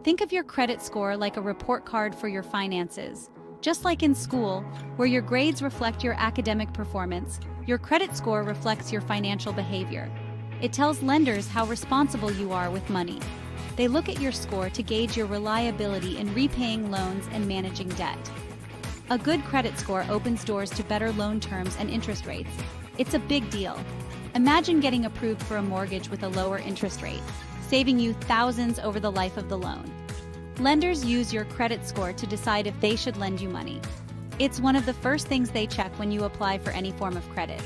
Think of your credit score like a report card for your finances. Just like in school, where your grades reflect your academic performance, your credit score reflects your financial behavior. It tells lenders how responsible you are with money. They look at your score to gauge your reliability in repaying loans and managing debt. A good credit score opens doors to better loan terms and interest rates. It's a big deal. Imagine getting approved for a mortgage with a lower interest rate, saving you thousands over the life of the loan. Lenders use your credit score to decide if they should lend you money. It's one of the first things they check when you apply for any form of credit.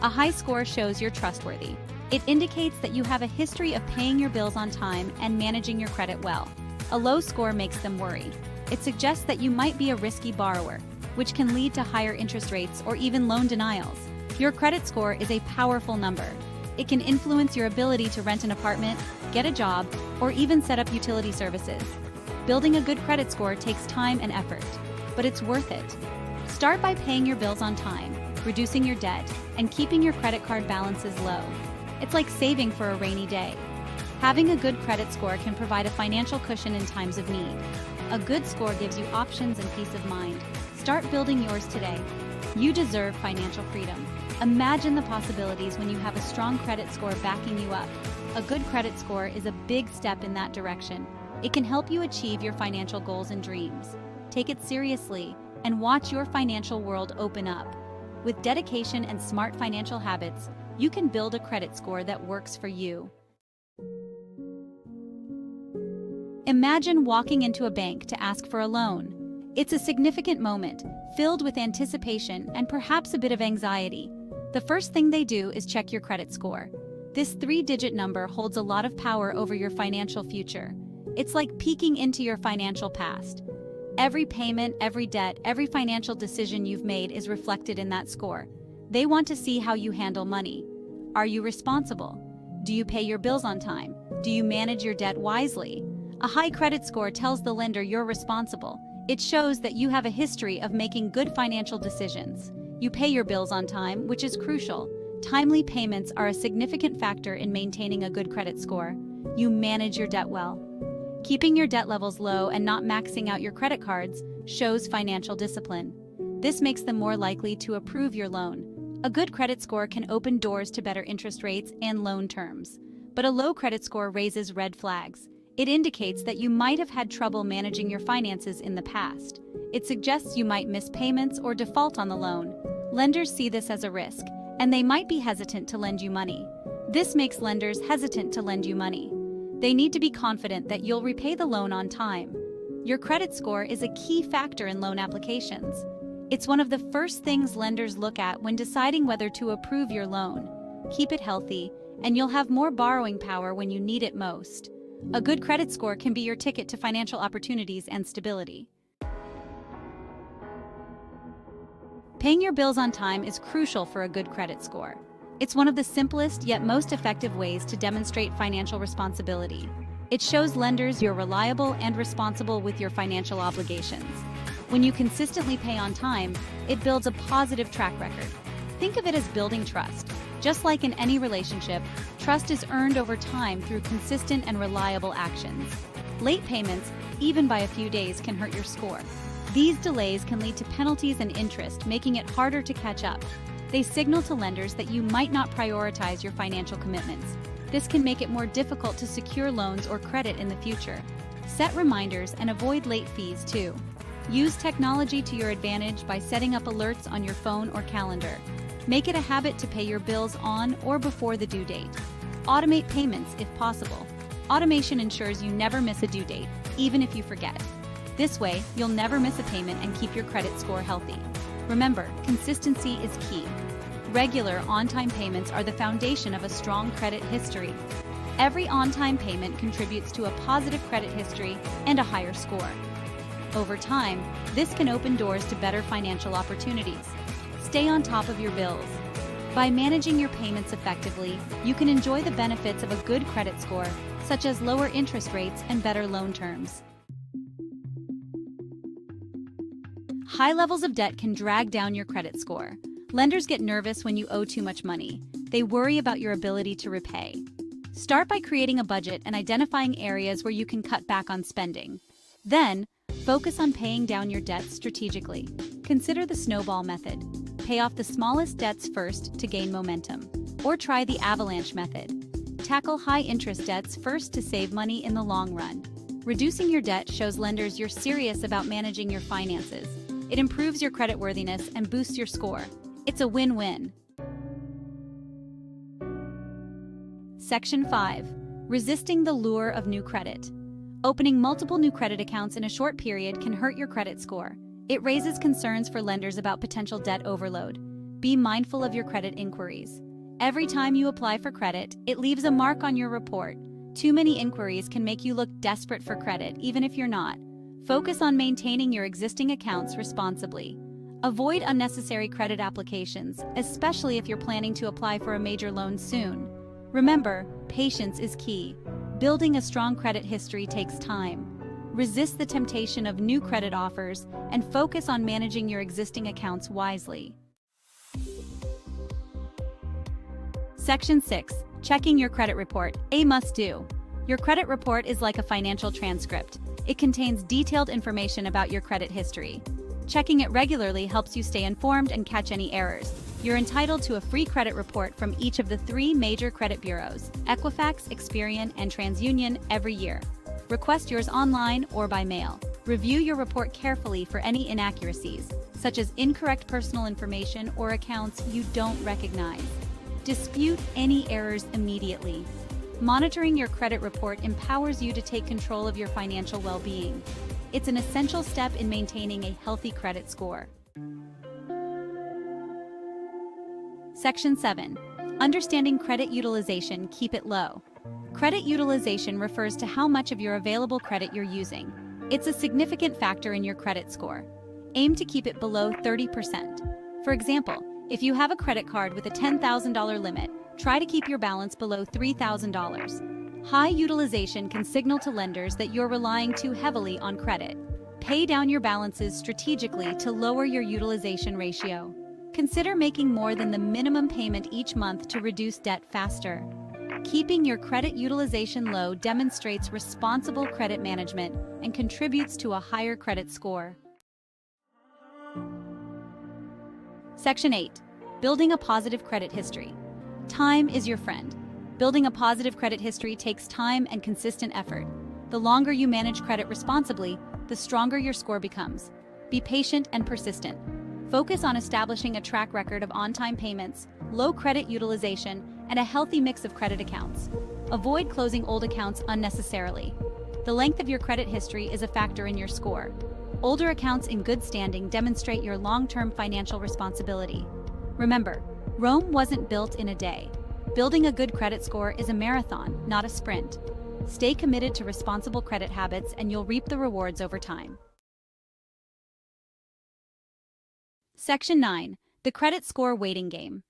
A high score shows you're trustworthy. It indicates that you have a history of paying your bills on time and managing your credit well. A low score makes them worry. It suggests that you might be a risky borrower, which can lead to higher interest rates or even loan denials. Your credit score is a powerful number. It can influence your ability to rent an apartment, get a job, or even set up utility services. Building a good credit score takes time and effort, but it's worth it. Start by paying your bills on time, reducing your debt, and keeping your credit card balances low. It's like saving for a rainy day. Having a good credit score can provide a financial cushion in times of need. A good score gives you options and peace of mind. Start building yours today. You deserve financial freedom. Imagine the possibilities when you have a strong credit score backing you up. A good credit score is a big step in that direction. It can help you achieve your financial goals and dreams. Take it seriously and watch your financial world open up. With dedication and smart financial habits, you can build a credit score that works for you. Imagine walking into a bank to ask for a loan. It's a significant moment, filled with anticipation and perhaps a bit of anxiety. The first thing they do is check your credit score. This 3-digit number holds a lot of power over your financial future. It's like peeking into your financial past. Every payment, every debt, every financial decision you've made is reflected in that score. They want to see how you handle money. Are you responsible? Do you pay your bills on time? Do you manage your debt wisely? A high credit score tells the lender you're responsible. It shows that you have a history of making good financial decisions. You pay your bills on time, which is crucial. Timely payments are a significant factor in maintaining a good credit score. You manage your debt well. Keeping your debt levels low and not maxing out your credit cards shows financial discipline. This makes them more likely to approve your loan. A good credit score can open doors to better interest rates and loan terms. But a low credit score raises red flags. It indicates that you might have had trouble managing your finances in the past. It suggests you might miss payments or default on the loan. Lenders see this as a risk, and they might be hesitant to lend you money. This makes lenders hesitant to lend you money. They need to be confident that you'll repay the loan on time. Your credit score is a key factor in loan applications. It's one of the first things lenders look at when deciding whether to approve your loan. Keep it healthy, and you'll have more borrowing power when you need it most. A good credit score can be your ticket to financial opportunities and stability. Paying your bills on time is crucial for a good credit score. It's one of the simplest yet most effective ways to demonstrate financial responsibility. It shows lenders you're reliable and responsible with your financial obligations. When you consistently pay on time, it builds a positive track record. Think of it as building trust. Just like in any relationship, trust is earned over time through consistent and reliable actions. Late payments, even by a few days, can hurt your score. These delays can lead to penalties and interest, making it harder to catch up. They signal to lenders that you might not prioritize your financial commitments. This can make it more difficult to secure loans or credit in the future. Set reminders and avoid late fees too. Use technology to your advantage by setting up alerts on your phone or calendar. Make it a habit to pay your bills on or before the due date. Automate payments if possible. Automation ensures you never miss a due date, even if you forget. This way, you'll never miss a payment and keep your credit score healthy. Remember, consistency is key. Regular on-time payments are the foundation of a strong credit history. Every on-time payment contributes to a positive credit history and a higher score. Over time, this can open doors to better financial opportunities. Stay on top of your bills. By managing your payments effectively, you can enjoy the benefits of a good credit score, such as lower interest rates and better loan terms. High levels of debt can drag down your credit score. Lenders get nervous when you owe too much money. They worry about your ability to repay. Start by creating a budget and identifying areas where you can cut back on spending. Then, focus on paying down your debts strategically. Consider the snowball method. Pay off the smallest debts first to gain momentum. Or try the avalanche method. Tackle high-interest debts first to save money in the long run. Reducing your debt shows lenders you're serious about managing your finances. It improves your creditworthiness and boosts your score. It's a win-win. Section 5. Resisting the lure of new credit. Opening multiple new credit accounts in a short period can hurt your credit score. It raises concerns for lenders about potential debt overload. Be mindful of your credit inquiries. Every time you apply for credit, it leaves a mark on your report. Too many inquiries can make you look desperate for credit, even if you're not. Focus on maintaining your existing accounts responsibly. Avoid unnecessary credit applications, especially if you're planning to apply for a major loan soon. Remember, patience is key. Building a strong credit history takes time. Resist the temptation of new credit offers and focus on managing your existing accounts wisely. Section 6. Checking your credit report, a must-do. Your credit report is like a financial transcript. It contains detailed information about your credit history. Checking it regularly helps you stay informed and catch any errors. You're entitled to a free credit report from each of the 3 major credit bureaus, Equifax, Experian, and TransUnion, every year. Request yours online or by mail. Review your report carefully for any inaccuracies, such as incorrect personal information or accounts you don't recognize. Dispute any errors immediately. Monitoring your credit report empowers you to take control of your financial well-being. It's an essential step in maintaining a healthy credit score. Section 7. Understanding credit utilization, keep it low. Credit utilization refers to how much of your available credit you're using. It's a significant factor in your credit score. Aim to keep it below 30%. For example, if you have a credit card with a $10,000 limit, try to keep your balance below $3,000. High utilization can signal to lenders that you're relying too heavily on credit. Pay down your balances strategically to lower your utilization ratio. Consider making more than the minimum payment each month to reduce debt faster. Keeping your credit utilization low demonstrates responsible credit management and contributes to a higher credit score. Section 8. Building a positive credit history. Time is your friend. Building a positive credit history takes time and consistent effort. The longer you manage credit responsibly, the stronger your score becomes. Be patient and persistent. Focus on establishing a track record of on-time payments, low credit utilization, and a healthy mix of credit accounts. Avoid closing old accounts unnecessarily. The length of your credit history is a factor in your score. Older accounts in good standing demonstrate your long-term financial responsibility. Remember, Rome wasn't built in a day. Building a good credit score is a marathon, not a sprint. Stay committed to responsible credit habits and you'll reap the rewards over time. Section 9. The credit score waiting game.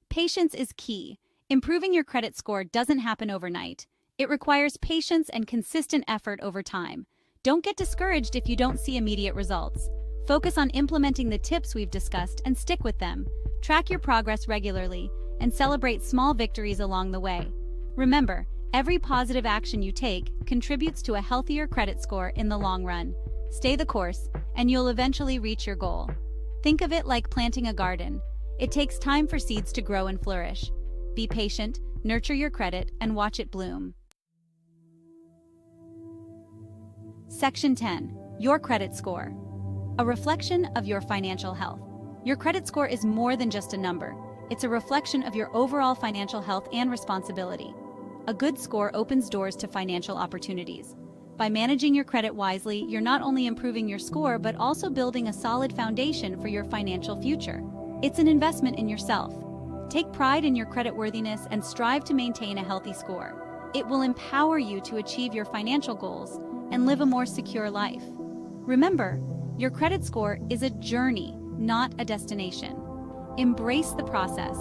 Patience is key. Improving your credit score doesn't happen overnight. It requires patience and consistent effort over time. Don't get discouraged if you don't see immediate results. Focus on implementing the tips we've discussed and stick with them. Track your progress regularly and celebrate small victories along the way. Remember, every positive action you take contributes to a healthier credit score in the long run. Stay the course, and you'll eventually reach your goal. Think of it like planting a garden. It takes time for seeds to grow and flourish. Be patient, nurture your credit, and watch it bloom. Section 10. Your credit score. A reflection of your financial health. Your credit score is more than just a number. It's a reflection of your overall financial health and responsibility. A good score opens doors to financial opportunities. By managing your credit wisely, you're not only improving your score, but also building a solid foundation for your financial future. It's an investment in yourself. Take pride in your creditworthiness and strive to maintain a healthy score. It will empower you to achieve your financial goals and live a more secure life. Remember, your credit score is a journey, not a destination. Embrace the process,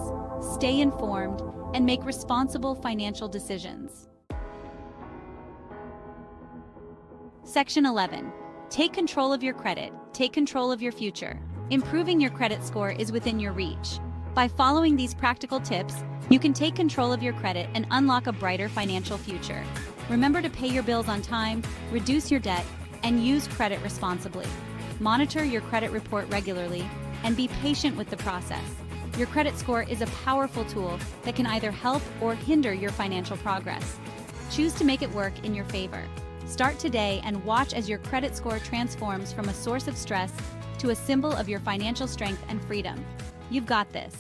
stay informed, and make responsible financial decisions. Section 11. Take control of your credit. Take control of your future. Improving your credit score is within your reach. By following these practical tips, you can take control of your credit and unlock a brighter financial future. Remember to pay your bills on time, reduce your debt, and use credit responsibly. Monitor your credit report regularly and be patient with the process. Your credit score is a powerful tool that can either help or hinder your financial progress. Choose to make it work in your favor. Start today and watch as your credit score transforms from a source of stress to a symbol of your financial strength and freedom. You've got this.